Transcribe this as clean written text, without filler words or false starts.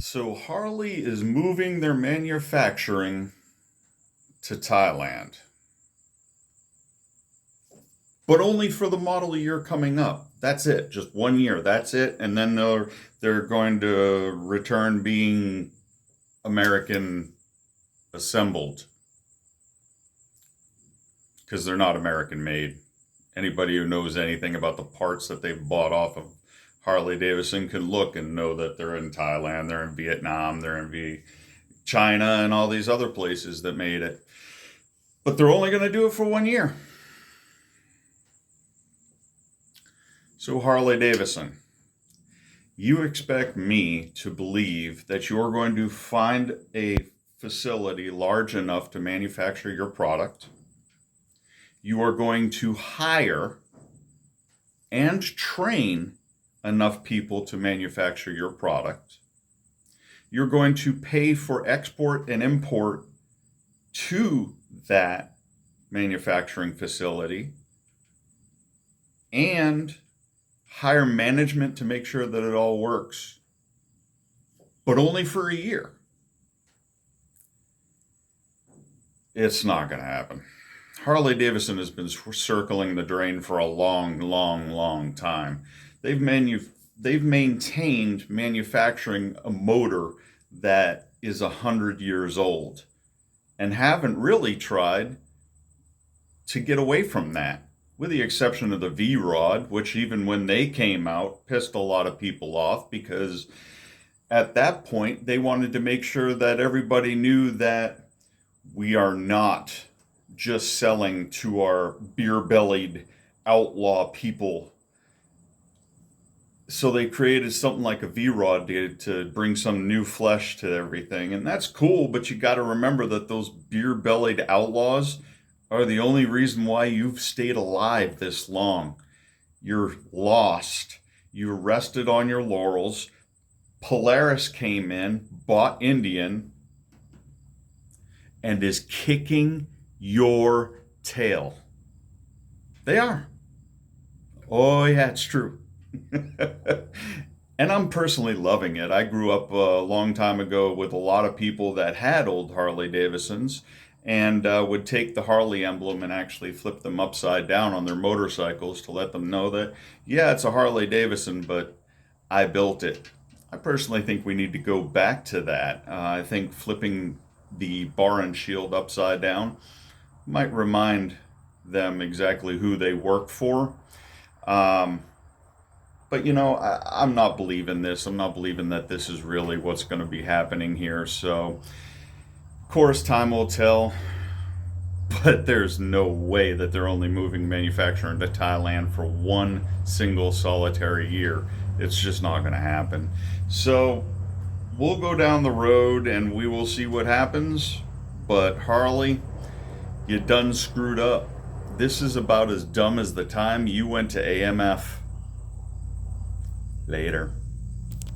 So Harley is moving their manufacturing to Thailand, but only for the model year coming up. That's it, just 1 year. That's it, and then they're going to return being American assembled because they're not American made. Anybody who knows anything about the parts that they've bought off of Harley Davidson can look and know that they're in Thailand, they're in Vietnam, they're in China, and all these other places that made it. But they're only going to do it for 1 year. So Harley Davidson, you expect me to believe that you're going to find a facility large enough to manufacture your product. You are going to hire and train enough people to manufacture your product. You're going to pay for export and import to that manufacturing facility and hire management to make sure that it all works, but only for a year. It's not going to happen. Harley Davidson has been circling the drain for a long time. They've maintained manufacturing a motor that is 100 years old and haven't really tried to get away from that, with the exception of the V-Rod, which even when they came out pissed a lot of people off because at that point they wanted to make sure that everybody knew that we are not just selling to our beer-bellied outlaw people. So they created something like a V-Rod to bring some new flesh to everything. And that's cool, but you got to remember that those beer-bellied outlaws are the only reason why you've stayed alive this long. You're lost. You rested on your laurels. Polaris came in, bought Indian, and is kicking your tail. They are. Oh yeah, it's true. And I'm personally loving it. I grew up a long time ago with a lot of people that had old Harley Davidsons and would take the Harley emblem and actually flip them upside down on their motorcycles to let them know that, yeah, it's a Harley Davidson, but I built it. I personally think we need to go back to that. I think flipping the bar and shield upside down might remind them exactly who they work for. But I'm not believing this. I'm not believing that this is really what's going to be happening here. So, of course, time will tell. But there's no way that they're only moving manufacturing to Thailand for one single solitary year. It's just not going to happen. So, we'll go down the road and we will see what happens. But Harley, you done screwed up. This is about as dumb as the time you went to AMF. Later.